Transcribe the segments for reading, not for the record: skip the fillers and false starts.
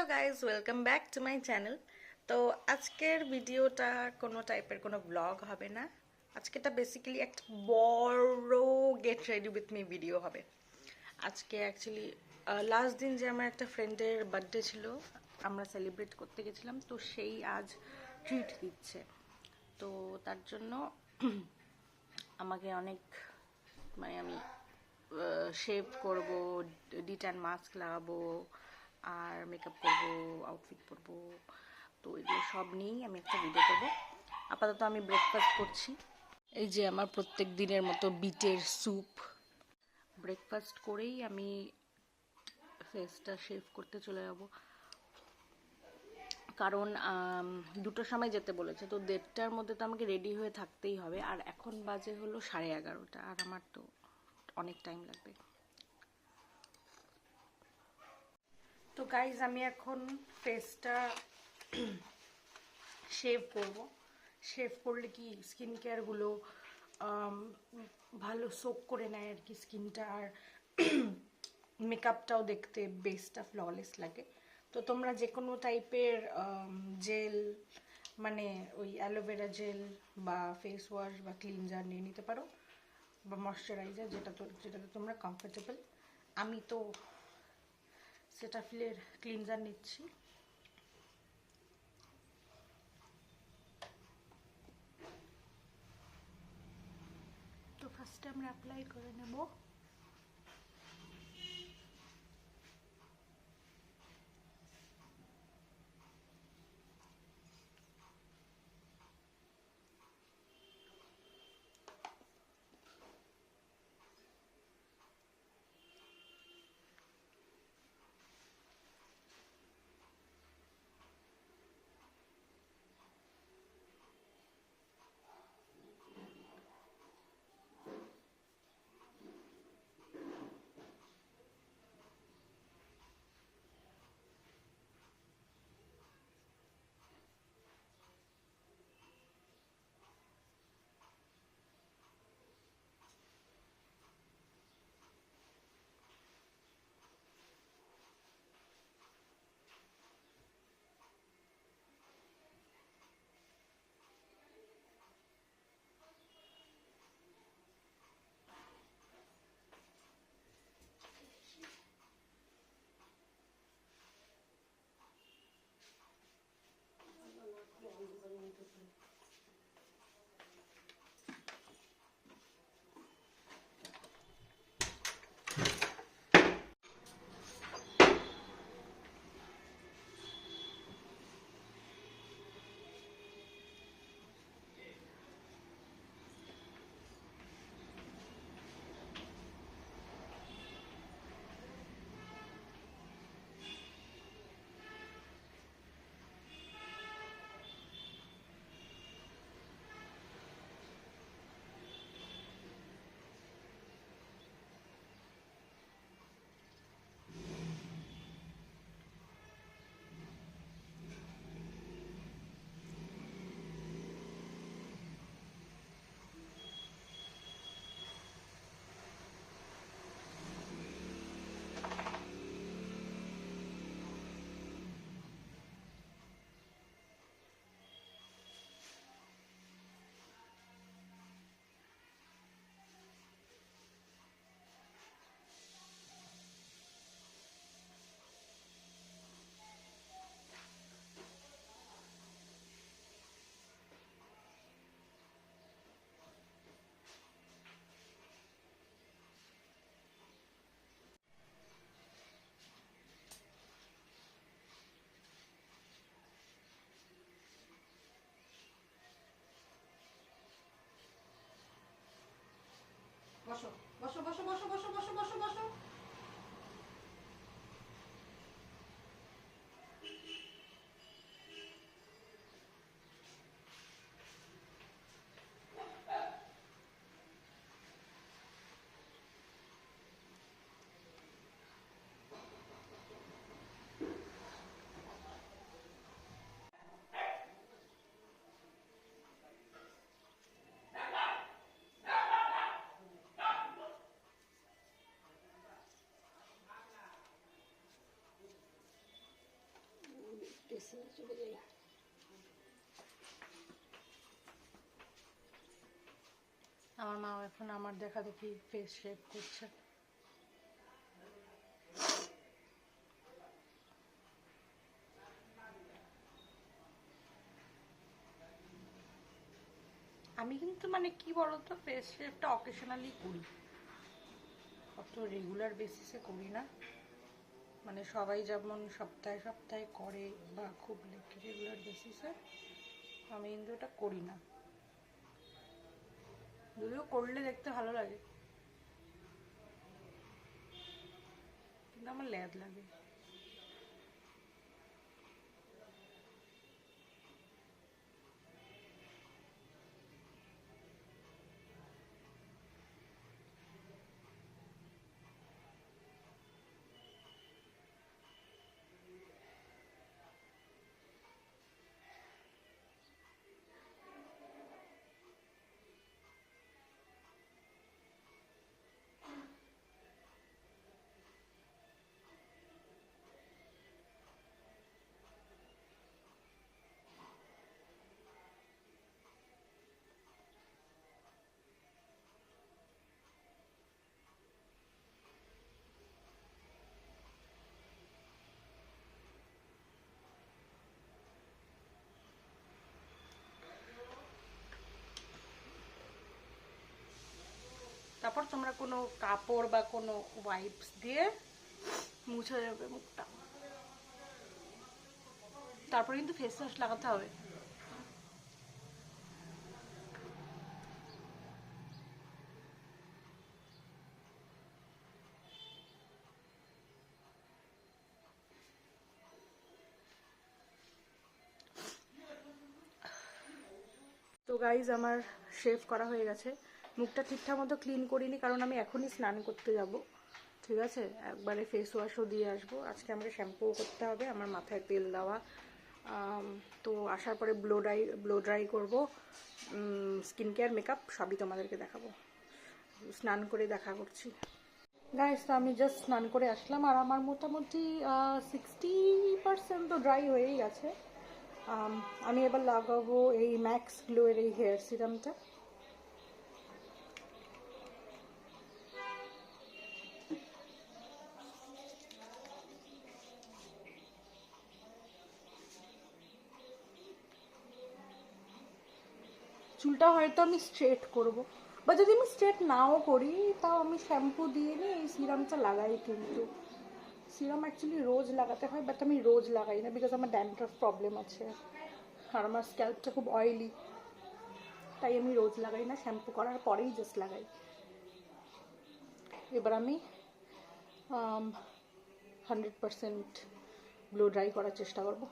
Hello guys, welcome back to my channel. তো আজকের ভিডিওটা কোনো টাইপের কোনো ব্লগ হবে না। আজকেটা বেসিক্যালি একটা বড় get ready with me video হবে। আজকে অ্যাকচুয়ালি লাস্ট দিন যে আমার একটা ফ্রেন্ডের বার্থডে ছিল, আমরা সেলিব্রেট করতে গেছিলাম, তো সেই আজ ট্রিট দিচ্ছে। তো তার জন্য আমাকে অনেক আমি শেভ করব, ডিট্যান মাস্ক লাগাবো, আর মেকআপ করবো, আউটফিট পরবো। তো এগুলো সব নিয়েই আমি একটা ভিডিও করবো। আপাতত আমি ব্রেকফাস্ট করছি। এই যে আমার প্রত্যেক দিনের মতো বিটের স্যুপ। ব্রেকফাস্ট করেই আমি ফেসটা শেভ করতে চলে যাব, কারণ 2টোর সময় যেতে বলেছে। তো 1:30টার মধ্যে তো আমাকে রেডি হয়ে থাকতেই হবে। আর এখন বাজে হলো 11:30, আর আমার তো অনেক টাইম লাগবে। তো গাইজ, আমি এখন ফেসটা শেভ করব। শেভ করলে কি স্কিন কেয়ারগুলো ভালো সোক করে নেয় আর কি স্কিনটা, আর মেকআপটাও দেখতে বেসটা ফ্ললেস লাগে। তো তোমরা যে কোনো টাইপের জেল, মানে ওই অ্যালোভেরা জেল বা ফেস ওয়াশ বা ক্লিনজার নিয়ে নিতে পারো, বা ময়শ্চারাইজার, যেটাতে তোমরা কমফোর্টেবল। আমি তো সেটাফিলের ক্লিনজার নিচ্ছি। তো ফার্স্টে আমরা অ্যাপ্লাই করে নেব। বসো বসো বসো বসো বসো বসো বসো বসো। কিচেনে চলে যাই। আমার মা এখন আমার দেখা দেখি ফেস শেভ করছে। আমি কিন্তু মানে কি বলতো, ফেস শেভটা অকেশনালি করি, অত রেগুলার বেসিসে করি না। মানে সবাই যেমন সপ্তাহে সপ্তাহে করে বা খুব রেগুলার বেসিসে, আমি কিন্তু এটা করি না। যদিও করলে দেখতে ভালো লাগে, কিন্তু আমার ল্যাদ লাগে। তারপর তোমরা কোনো কাপড় বা কোনো ওয়াইপস দিয়ে মুছে যাবে মুখটা, তারপর কিন্তু ফেস ওয়াশ লাগাতে হবে। তো গাইজ আমার শেভ করা হয়ে গেছে। মুখটা ঠিকঠাক মতো ক্লিন করিনি, কারণ আমি এখনই স্নান করতে যাব। ঠিক আছে, একবারে ফেস ওয়াশও দিয়ে আসবো। আজকে আমাকে শ্যাম্পুও করতে হবে, আমার মাথায় তেল দেওয়া। তো আসার পরে ব্লো ড্রাই করবো, স্কিন কেয়ার মেকআপ সবই তোমাদেরকে দেখাবো। স্নান করে দেখা করছি গাইজ। তো আমি জাস্ট স্নান করে আসলাম, আর আমার মোটামুটি 60% তো ড্রাই হয়েই গেছে। আমি এবার লাগাবো এই ম্যাক্স গ্লোয়ের এই হেয়ার সিরামটা। চুলটা হয়তো আমি স্ট্রেট করব, বা যদি আমি স্ট্রেট নাও করি তাও আমি শ্যাম্পু দিয়ে নিয়ে এই সিরামটা লাগাই। কিন্তু সিরাম অ্যাকচুয়ালি রোজ লাগাতে হয়, বাট আমি রোজ লাগাই না, বিকজ আমার ড্যান্ড্রাফ প্রবলেম আছে আর আমার স্ক্যাল্পটা খুব অয়েলি, তাই আমি রোজ লাগাই না, শ্যাম্পু করার পরেই জাস্ট লাগাই। এবার আমি 100% ব্লো ড্রাই করার চেষ্টা করবো।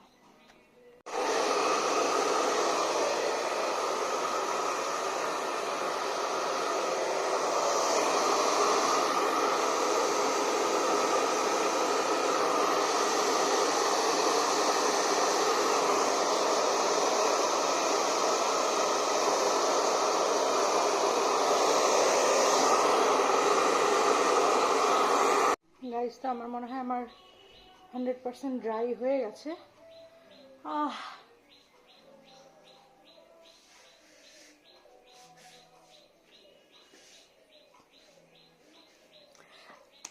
গাইস, তো আমার মনে হয় আমার 100% ড্রাই হয়ে গেছে।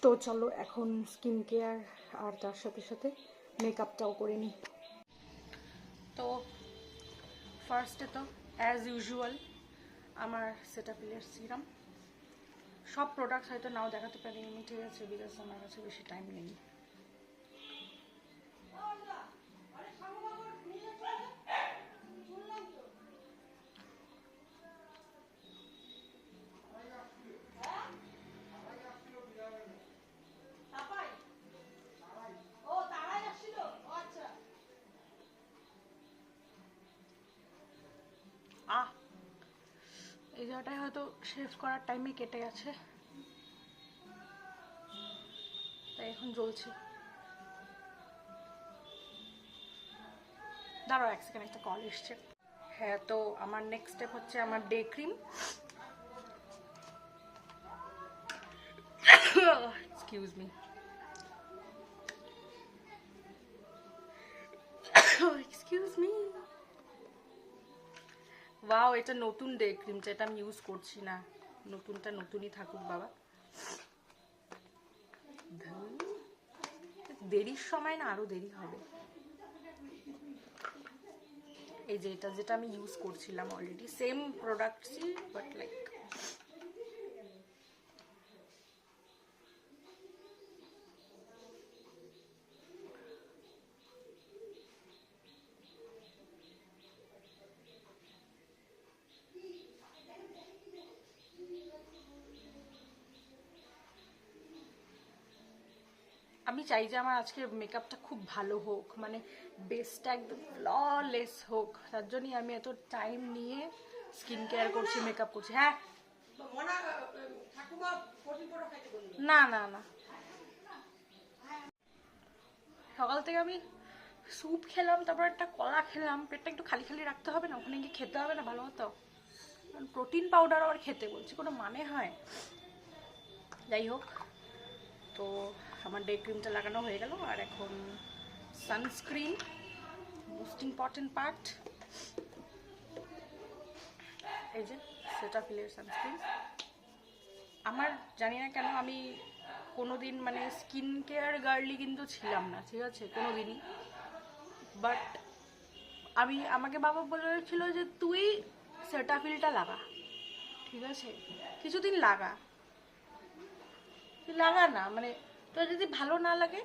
তো চলো এখন স্কিন কেয়ার আর তার সাথে সাথে মেকআপটাও করে নিই। তো ফার্স্টে তো অ্যাজ ইউজুয়াল আমার সেটাফিলের সিরাম। সব প্রোডাক্টস হয়তো নাও দেখাতে পারি আমি, ঠিক আছে, বিকজ আমার কাছে বেশি টাইম নেই। এই জায়গাটায় হয়তো শেভ করার টাইমে কেটে গেছে, তাই এখন জ্বলছে। দাঁড়াও এক সেকেন্ড, একটা কল এসছে। হ্যাঁ, তো আমার নেক্সট স্টেপ হচ্ছে আমার day cream. Excuse me. Wow, এটা নতুন ডে ক্রিমটা, এটা আমি ইউজ করছি না। নতুনটা নতুনই থাকুক বাবা। দেরির সময় না আরো দেরি হবে। এই যে এটা যেটা আমি ইউজ করছিলাম অলরেডি, সেম প্রোডাক্টসই বাট লাইক আমি চাই যে আমার আজকে মেকআপটা খুব ভালো হোক, মানে বেসটা একদম ফ্ললেস হোক। তার জন্যই আমি এত টাইম নিয়ে স্কিন কেয়ার করছি, মেকআপ করছি। হ্যাঁ না না না, সকাল থেকে আমি স্যুপ খেলাম, তারপর একটা কলা খেলাম। পেটটা একটু খালি খালি রাখতে হবে না? ওখানে গিয়ে খেতে হবে না ভালো মতো? প্রোটিন পাউডার আবার খেতে বলছি, কোনো মানে হয়? যাই হোক, তো আমার ডে ক্রিমটা লাগানো হয়ে গেল। আর এখন সানস্ক্রিন, মোস্ট ইম্পর্টেন্ট পার্ট। এই যে সেটাফিলের সানস্ক্রিন। আমার জানি না কেন আমি কোনোদিন মানে স্কিন কেয়ার গার্লি কিন্তু ছিলাম না, ঠিক আছে, কোনোদিনই। বাট আমাকে বাবা বলেছিল যে তুই সেটাফিলটা লাগা, ঠিক আছে, কিছুদিন লাগা, তুই লাগা না, মানে তোর যদি ভালো না লাগে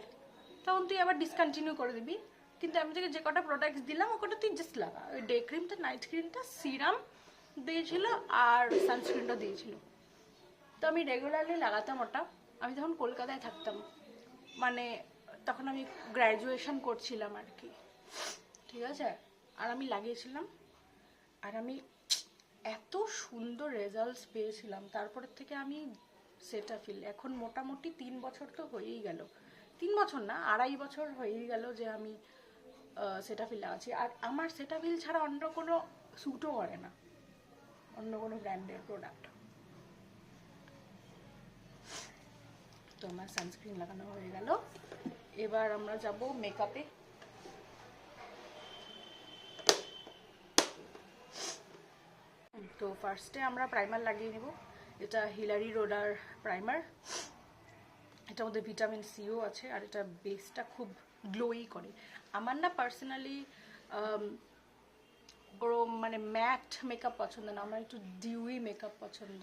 তখন তুই আবার ডিসকন্টিনিউ করে দিবি। কিন্তু আমি তোকে যে কটা প্রোডাক্টস দিলাম ও কটা তুই জাস্ট লাগা। ওই ডে ক্রিমটা, নাইট ক্রিমটা, সিরাম দিয়েছিল আর সানস্ক্রিনটা দিয়েছিল। তো আমি রেগুলারলি লাগাতাম ওটা। আমি তখন কলকাতায় থাকতাম, মানে তখন আমি গ্র্যাজুয়েশন করছিলাম আর কি, ঠিক আছে। আর আমি লাগিয়েছিলাম, আর আমি এত সুন্দর রেজাল্টস পেয়েছিলাম। তারপরের থেকে আমি সেটাফিল এখন মোটামুটি 3 বছর তো হয়েই গেল, 3 বছর না 2.5 বছর হয়েই গেল যে আমি সেটাফিল লাগাচ্ছি। আর আমার সেটাফিল ছাড়া অন্য কোনো স্যুটও করে না, অন্য কোনো ব্র্যান্ডের প্রোডাক্ট। তো আমার সানস্ক্রিন লাগানো হয়ে গেল, এবার আমরা যাব মেকআপে। তো ফার্স্টে আমরা প্রাইমার লাগিয়ে নেব। এটা হিলারি রোডার প্রাইমার। এটার মধ্যে ভিটামিন সিও আছে, আর এটা বেসটা খুব গ্লোই করে। আমার না পার্সোনালি বড় মানে ম্যাট মেকআপ পছন্দ না, আমার একটু ডিউই মেকআপ পছন্দ।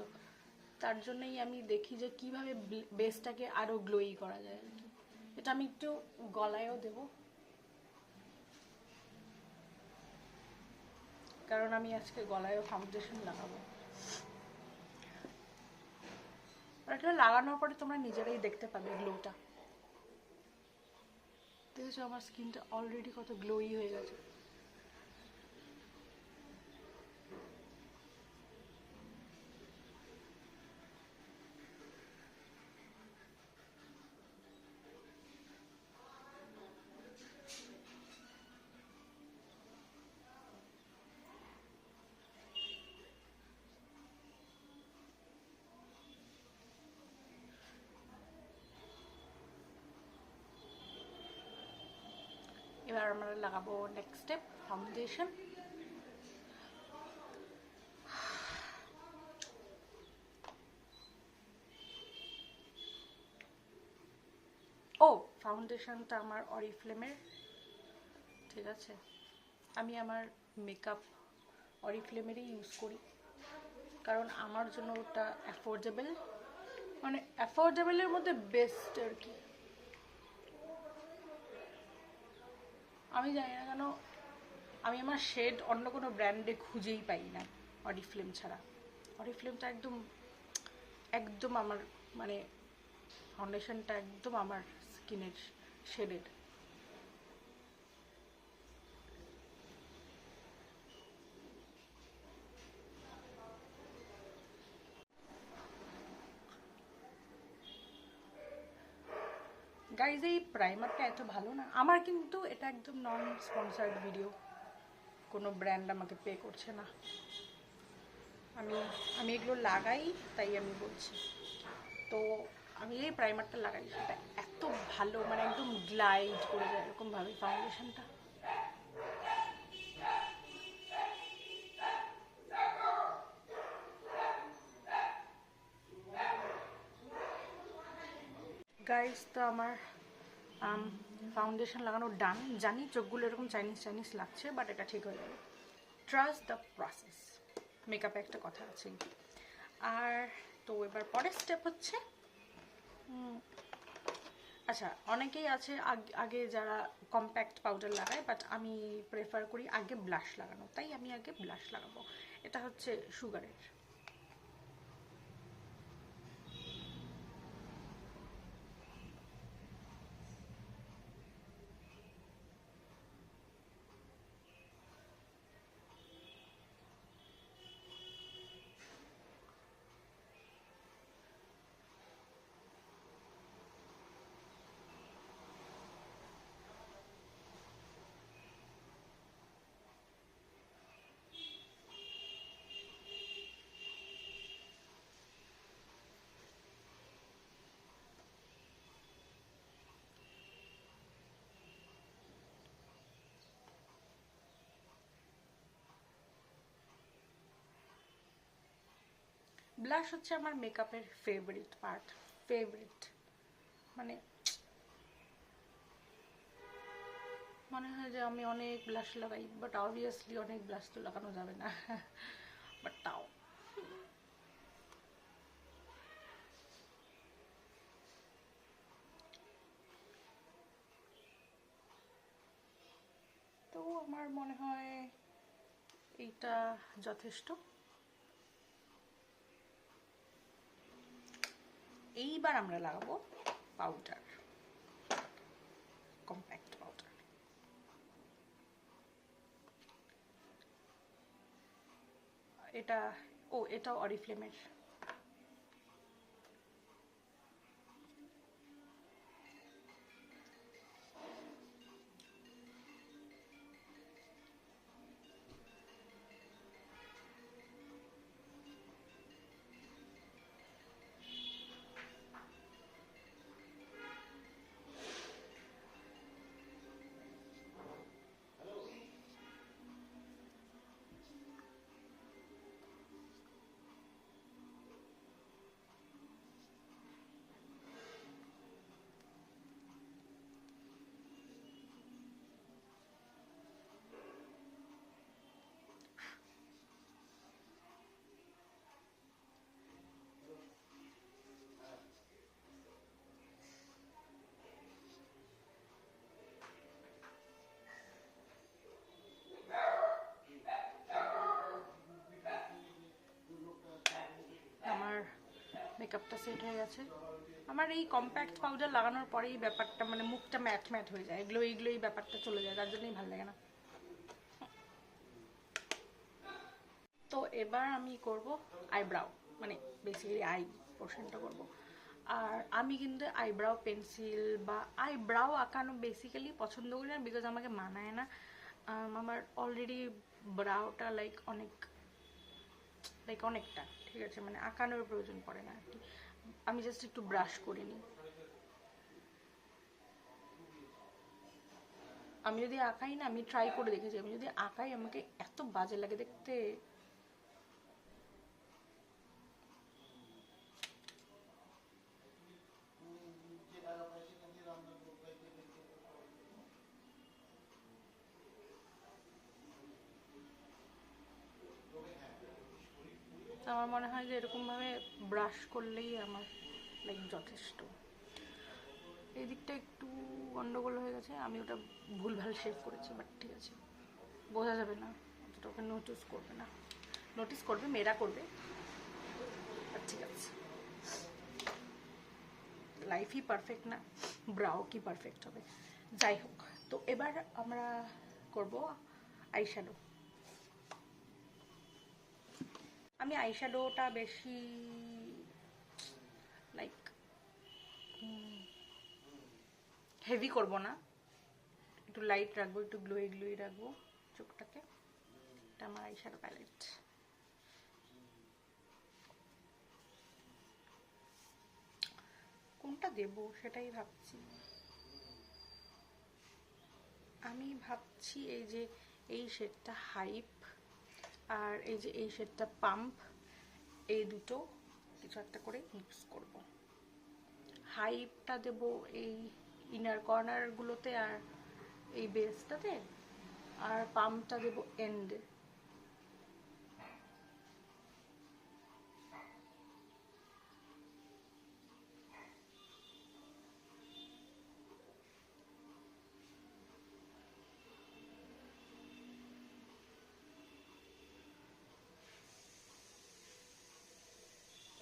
তার জন্যই আমি দেখি যে কিভাবে বেসটাকে আরও গ্লোই করা যায় আর কি। এটা আমি একটু গলায়ও দেব, কারণ আমি আজকে গলায়ও ফাউন্ডেশন লাগাবো। আর এটা লাগানোর পরে তোমরা নিজেরাই দেখতে পাবে গ্লোটা। দেখেছো আমার স্কিনটা অলরেডি কত গ্লোই হয়ে গেছে। এবার আমরা লাগাবো নেক্সট স্টেপ, ফাউন্ডেশন। ও ফাউন্ডেশনটা আমার অরিফ্লেমের, ঠিক আছে। আমি আমার মেকআপ অরিফ্লেমেরই ইউজ করি, কারণ আমার জন্য ওটা অ্যাফোর্ডেবল, মানে অ্যাফোর্ডেবলের মধ্যে বেস্ট আর কি। আমি জানি না কেন আমি আমার শেড অন্য কোনো ব্র্যান্ডে খুঁজেই পাই না অরিফ্লেম ছাড়া। অরিফ্লেমটা একদম একদম আমার মানে ফাউন্ডেশনটা একদম আমার স্কিনের শেডের। গাইজ এই প্রাইমারটা এত ভালো না আমার, কিন্তু এটা একদম নন স্পন্সার্ড ভিডিও, কোনো ব্র্যান্ড আমাকে পে করছে না। আমি আমি এগুলো লাগাই তাই আমি বলছি। তো আমি এই প্রাইমারটা লাগাই, সেটা এত ভালো, মানে একদম গ্লাইড করে যায় এরকমভাবে ফাউন্ডেশনটা। গাইস, তো আমার ফাউন্ডেশন লাগানো ডান। জানি চোখগুলো এরকম চাইনিজ চাইনিজ লাগছে, বাট এটা ঠিক হয়ে যাবে। Trust the process. মেকআপে একটা কথা আছে। আর তো এবার পরের স্টেপ হচ্ছে, আচ্ছা অনেকেই আছে আগে যারা কম্প্যাক্ট পাউডার লাগায়, বাট আমি প্রেফার করি আগে ব্লাশ লাগানো, তাই আমি আগে ব্লাশ লাগাবো। এটা হচ্ছে সুগারের। ব্লাশ হচ্ছে আমার মেকআপের ফেভারিট পার্ট। ফেভারিট মানে মনে হয় যে আমি অনেক ব্লাশ লাগাই, বাট অবভিয়াসলি অনেক ব্লাশ তো লাগানো যাবে না, বাট তাও তো আমার মনে হয় এইটা যথেষ্ট। এইবার আমরা লাগাবো পাউডার, কম্প্যাক্ট পাউডার। এটাও অরিফ্লেমের। আমার মেকআপটা সেট হয়ে গেছে। আমার এই কম্প্যাক্ট পাউডার লাগানোর পরেই ব্যাপারটা মানে মুখটা ম্যাট ম্যাট হয়ে যায়, এগুলো এই ব্যাপারটা চলে যায়, তার জন্যই ভালো লাগে না। তো এবার আমি করব আইব্রাও, মানে বেসিক্যালি আই পোর্শনটা করব। আর আমি কিন্তু আইব্রাও পেন্সিল বা আইব্রাও আঁকানো বেসিক্যালি পছন্দ করি না, বিকজ আমাকে মানায় না। আমার অলরেডি ব্রাউটা অনেকটা ঠিক আছে, মানে আঁকানোর প্রয়োজন পড়ে না আর কি। আমি জাস্ট একটু ব্রাশ করে নিই। আমি যদি আঁকাই না, আমি ট্রাই করে দেখেছি, আমি যদি আঁকাই আমাকে এত বাজে লাগে দেখতে। আমার মনে হয় যে এরকমভাবে ব্রাশ করলেই আমার লাইক যথেষ্ট। এই দিকটা একটু গন্ডগোল হয়ে গেছে, আমি ওটা ভুলভাল শেভ করেছি, বাট ঠিক আছে, বোঝা যাবে না, অতটা ওকে নোটিস করবে না। নোটিস করবে, মেয়েরা করবে, বাট ঠিক আছে। লাইফই পারফেক্ট না, ব্রাও কি পারফেক্ট হবে। যাই হোক, তো এবার আমরা করব আইশ্যাডো। আমি আইশ্যাডোটা বেশি লাইক হেভি করব না, একটু লাইট রাখবো, একটু গ্লোই রাখবো চোখটাকে। এটা আমার আইশ্যাডো প্যালেট। কোনটা দেব সেটাই ভাবছি। আমি ভাবছি এই শেডটা হাইপ, আর এই শেডটা পাম্প, এই দুটো কিছু একটা করে ইউজ করব। হাইপটা দেব এই ইনার কর্নারগুলোতে আর এই বেসটাতে, আর পাম্পটা দেব এন্ডে।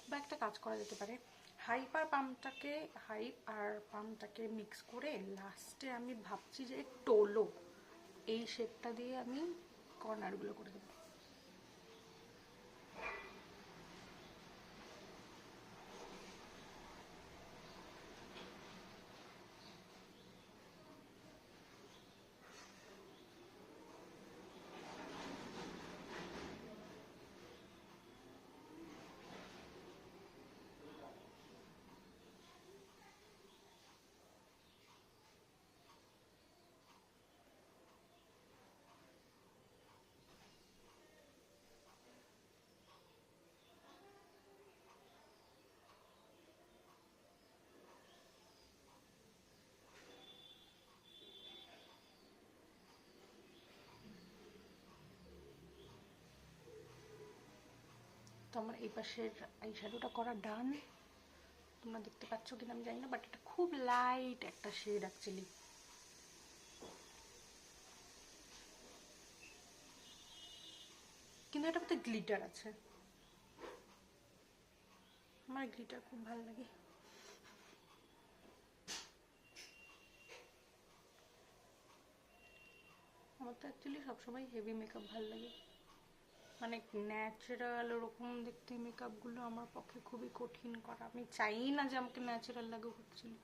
বা একটা কাজ করা যেতে পারে, হাইপ আর পাম্পটাকে মিক্স করে লাস্টে আমি ভাবছি যে টোলো এই শেপটা দিয়ে আমি কর্নারগুলো করে দেবো। তো আমার এই পাশের আই শ্যাডোটা করা ডান। তোমরা দেখতে পাচ্ছ কিনা আমি জানি না, বাট এটা খুব লাইট একটা শেড অ্যাকচুয়ালি। কিন্তু এটার মধ্যে গ্লিটার আছে, আমার গ্লিটার খুব ভালো লাগে। আমার তো অ্যাকচুয়ালি সবসময় হেভি মেকআপ ভালো লাগে, মানে ন্যাচারাল ওরকম দেখতে মেকআপগুলো আমার পক্ষে খুবই কঠিন করা। আমি চাই না যে আমাকে ন্যাচারাল লাগুক অ্যাকচুয়ালি।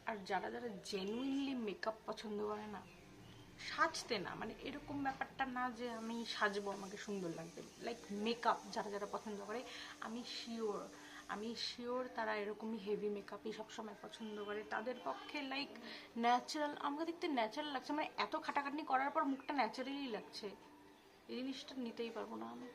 আর যারা যারা জেনুইনলি মেকআপ পছন্দ করে না, সাজতে না, মানে এরকম ব্যাপারটা না যে আমি সাজবো আমাকে সুন্দর লাগবে, লাইক মেকআপ যারা যারা পছন্দ করে, আমি শিওর তারা এরকমই হেভি মেকআপই সবসময় পছন্দ করে। তাদের পক্ষে লাইক ন্যাচারাল, আমাকে দেখতে ন্যাচারাল লাগছে, মানে এত খাটাখাটনি করার পর মুখটা ন্যাচারালি লাগছে, এই জিনিসটা নিতেই পারবো না আমি।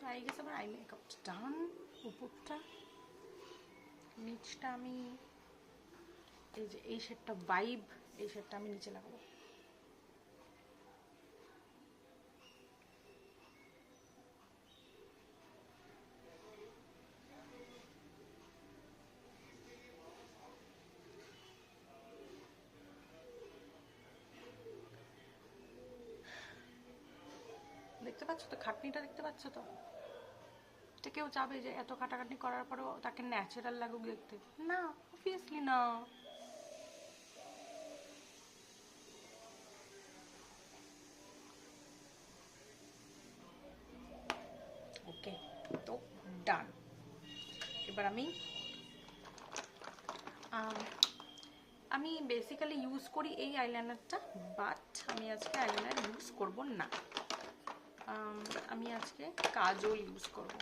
তো আই গেস আমার আই মেকআপটা ডান। উপরটা, নিচটা আমি এই যে এই শেডটা ভাইব, এই শেডটা আমি নিচে লাগাবো। দেখতে পাচ্ছ তো খাটনিটা, দেখতে পাচ্ছ তো? এটা কেউ চাবে যে এত খাটাখাটনি করার পরেও তাকে ন্যাচারাল লাগুক দেখতে? না, অবভিয়াসলি না। ওকে, তো ডান। এবার আমি বেসিক্যালি ইউজ করি এই আইলাইনারটা, বাট আমি আজকে আইলাইনার ইউজ করব না। আমি আজকে কাজল ইউজ করব।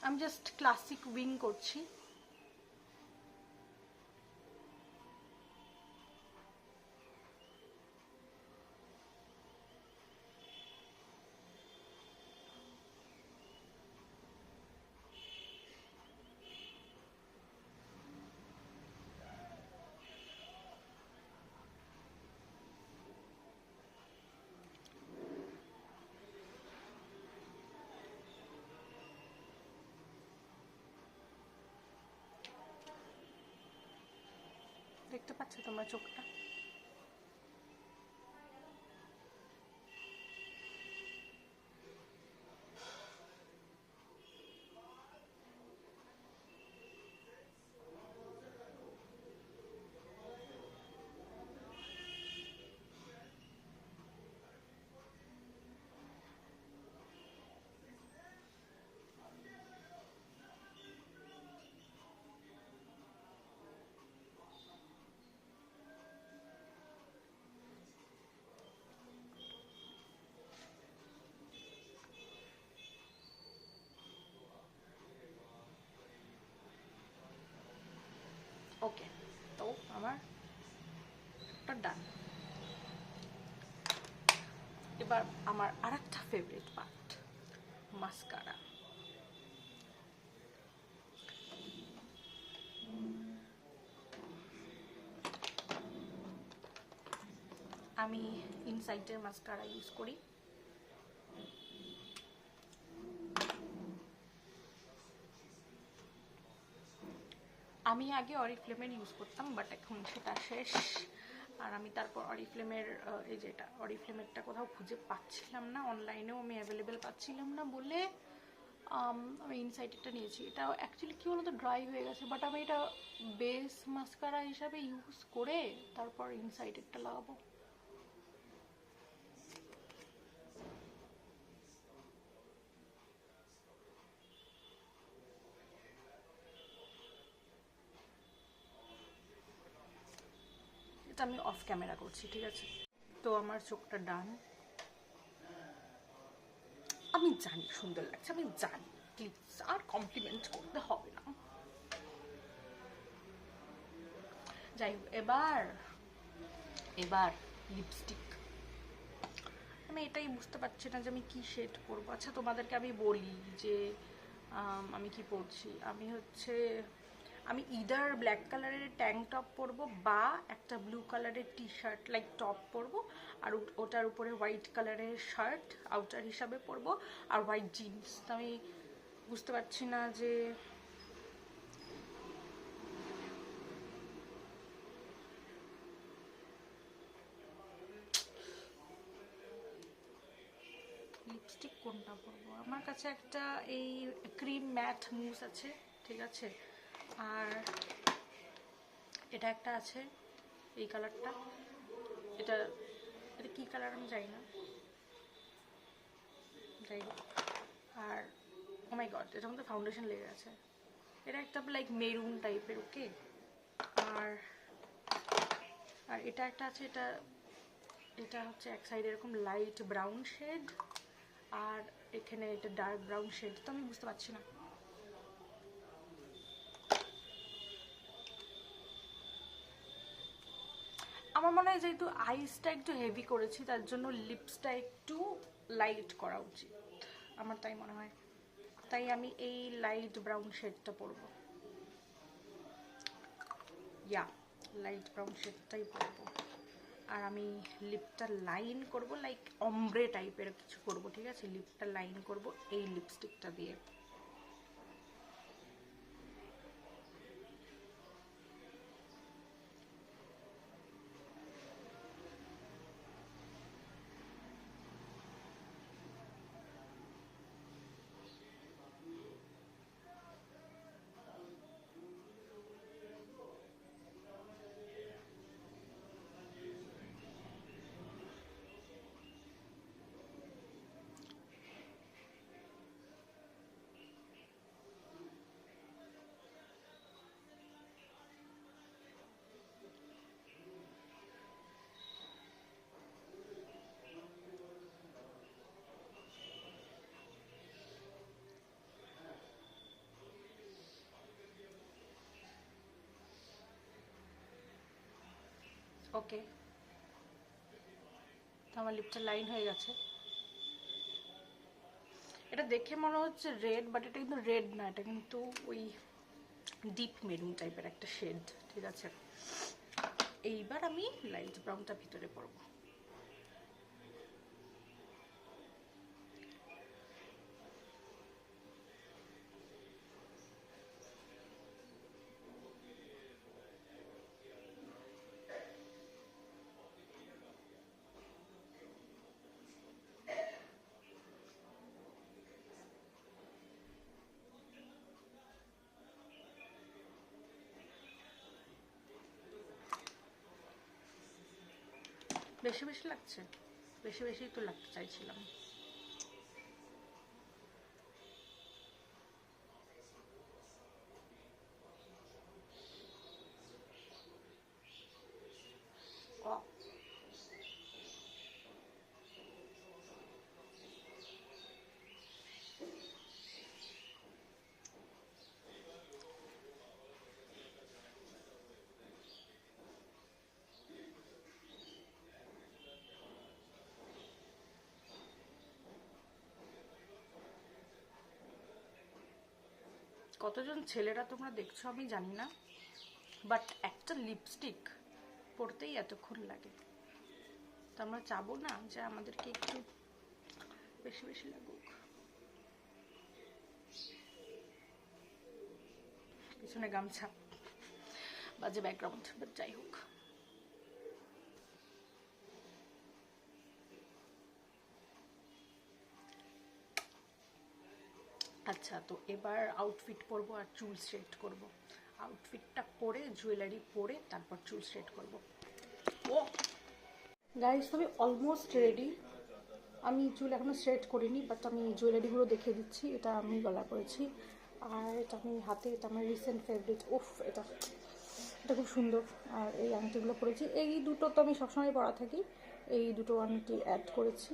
আমি জাস্ট ক্লাসিক উইং করছি। দেখতে পাচ্ছ তোমরা চোখটা? ওকে, তো আমার একটা ডান। এবার আমার আরেকটা ফেভারিট পার্ট, মাস্কারা। আমি ইনসাইটের মাস্কারা ইউজ করি। আমি আগে অরিফ্লেমের ইউজ করতাম, বাট এখন সেটা শেষ। আর আমি তারপর অরিফ্লেমের এই যেটা অরিফ্লেমেরটা কোথাও খুঁজে পাচ্ছিলাম না, অনলাইনেও আমি অ্যাভেলেবেল পাচ্ছিলাম না বলে আমি ইনসাইটেরটা নিয়েছি। এটা অ্যাকচুয়ালি কী বলতো, ড্রাই হয়ে গেছে, বাট আমি এটা বেস মাস্কারা হিসাবে ইউজ করে তারপর ইনসাইটেরটা লাগাবো। এটা আমি অফ ক্যামেরা করছি, ঠিক আছে? তো আমার চোখটা ডান। আমি জানি সুন্দর লাগছে, আমি জানি, প্লিজ আর কমপ্লিমেন্ট করতে হবে না। যাই হোক, এবার লিপস্টিক। আমি এটাই বুঝতে পারছি না যে আমি কি শেড করবো। আচ্ছা, তোমাদেরকে আমি বলি যে আমি কি পরছি। আমি ইদার ব্ল্যাক কালারের ট্যাঙ্ক টপ পরবো বা একটা ব্লু কালারের টি শার্ট লাইক টপ পরবো, আর ওটার উপরে হোয়াইট কালারের শার্ট আউটার হিসাবে পরবো, আর হোয়াইট জিন্স। তো আমি বুঝতে পারছি না যে লিপস্টিক কোনটা পরবো। আমার কাছে একটা এই ক্রিম ম্যাট মুস আছে, ঠিক আছে, আর এটা একটা আছে এই কালারটা। এটা এটা কী কালার আমি জানি না, যাই হোক। আর ও মাই গড, এটার মধ্যে ফাউন্ডেশন লেগে আছে। এটা একটা লাইক মেরুন টাইপের, ওকে। আর আর এটা একটা আছে, এটা হচ্ছে এক সাইড এরকম লাইট ব্রাউন শেড, আর এখানে এটা ডার্ক ব্রাউন শেড। তো আমি বুঝতে পারছি না। আমার মনে হয় যেহেতু আইসটা একটু হেভি করেছি, তার জন্য লিপসটা একটু লাইট করা উচিত, আমার তাই মনে হয়। তাই আমি এই লাইট ব্রাউন শেডটা পরবো। ইয়া, লাইট ব্রাউন শেডটাই পরবো। আর আমি লিপটা লাইন করব লাইক অমব্রে টাইপের কিছু করব, ঠিক আছে? লিপটা লাইন করব এই লিপস্টিকটা দিয়ে। ওকে, তো আমার লিপটা লাইন হয়ে গেছে। এটা দেখে মনে হচ্ছে রেড, বাট এটা কিন্তু রেড না, এটা কিন্তু ওই ডিপ মেরুন টাইপের একটা শেড, ঠিক আছে? এইবার আমি লাইট ব্রাউনটা ভিতরে পরবো। বেশি বেশি লাগছে, বেশি বেশি তো লাগতে চাইছিলাম। কতজন ছেলেরা তোমরা দেখছো আমি জানি না, বাট একটা লিপস্টিক পরতেই এতক্ষণ লাগে। তো আমরা চাবো না যে আমাদেরকে একটু বেশি বেশি লাগুক। পিছনে গামছা, বাজে ব্যাকগ্রাউন্ড, বাট যাই হোক। আচ্ছা, তো এবার আউটফিট পরবো আর চুল স্ট্রেট করব। আউটফিটটা পরে, জুয়েলারি পরে, তারপর চুল স্ট্রেট করব। ও গাইস, আমি অলমোস্ট রেডি। আমি চুল এখনো স্ট্রেট করিনি, বাট আমি জুয়েলারিগুলো দেখিয়ে দিচ্ছি। এটা আমি গলা করেছি, আর এটা আমি হাতে, এটা আমার রিসেন্ট ফেভারিট। ওফ, এটা এটা খুব সুন্দর। আর এই আংটিগুলো পরেছি, এই দুটো তো আমি সবসময় পরা থাকি, এই দুটো আংটি অ্যাড করেছি।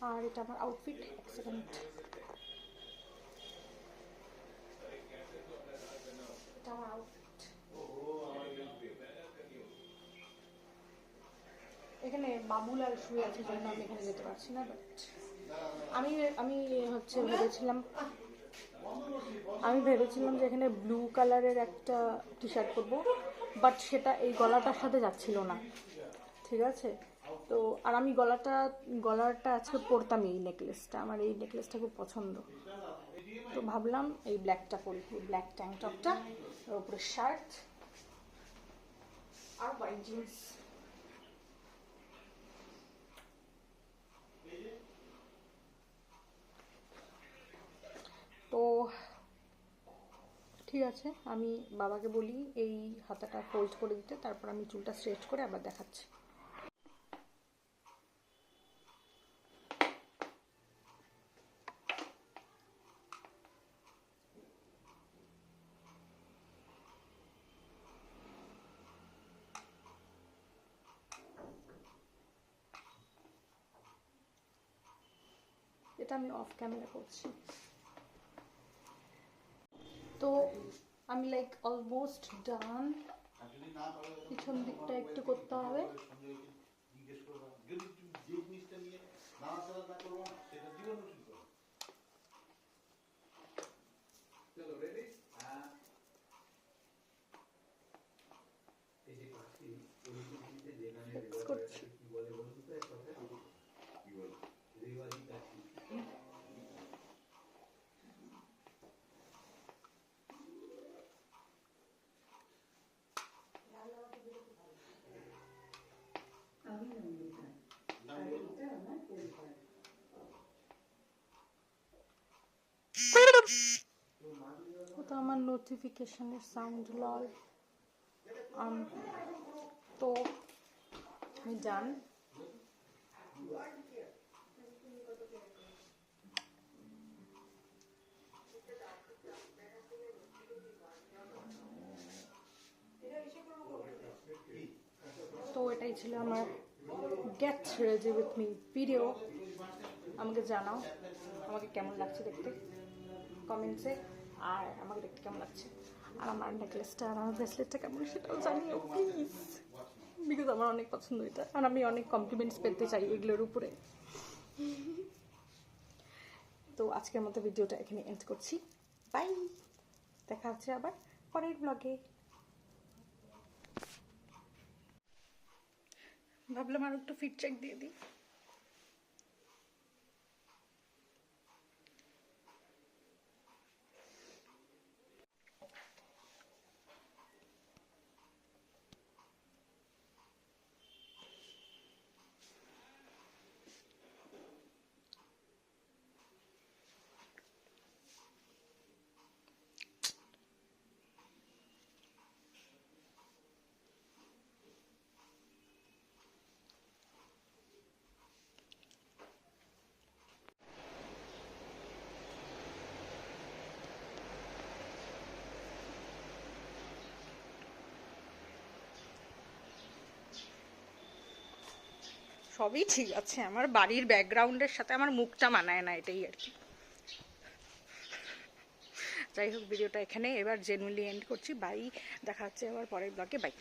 আর এটা আমার আউটফিট। এক সেকেন্ড, এটা আমার আউটফিট। এখানে বাবুলাল শুয়ে আছে, জন্য আমি এখানে যেতে পারছি না। বাট আমি আমি হচ্ছে ভেবেছিলাম যে এখানে ব্লু কালারের একটা টি শার্ট পরবো, বাট সেটা এই গলাটার সাথে যাচ্ছিল না। ঠিক আছে, তো আর আমি গলাটা আজকে পরতাম এই নেকলেসটা, আমার এই নেকলেসটা খুব পছন্দ। তো ভাবলাম এই ব্ল্যাকটা পরি, এই ব্ল্যাক ট্যাঙ্ক টপটা, ওর উপরে শার্ট আর হোয়াইট জিন্স। তো ঠিক আছে, আমি বাবাকে বলি এই হাতাটা ফোল্ড করে দিতে, তারপর আমি চুলটা স্ট্রেট করে আবার দেখাচ্ছি। এটা আমি অফ ক্যামেরা করছি। তো আমি লাইক অলমোস্ট ডান। পিছন দিকটা একটু করতে হবে। করছি। তো আমার নোটিফিকেশনের সাউন্ড লল। তো আমি জান তো এটাই ছিল আমার get ready with me video. আমাকে জানাও আমাকে কেমন লাগছে দেখতে কমেন্টসে, আর আমাকে দেখতে কেমন লাগছে, আর আমার নেকলেসটা আর আমার ব্রেসলেটটা কেমন সেটাও জানিও প্লিজ, বিকজ আমার অনেক পছন্দ এটা, আর আমি অনেক কমপ্লিমেন্টস পেতে চাই এগুলোর উপরে। তো আজকের মতো ভিডিওটা এখানে এন্ড করছি। বাই, দেখা হচ্ছে আবার পরের ব্লগে। ভাবলাম আর একটু ফিট চেক দিয়ে দিই। সবই ঠিক আছে, আমার বাড়ির ব্যাকগ্রাউন্ডের সাথে আমার মুখটা মানায় না, এটাই আর কি। যাই হোক, ভিডিওটা এখানে এবার জেনুইনলি এন্ড করছি। বাই, দেখা হচ্ছে আবার পরের ব্লগে। বাই।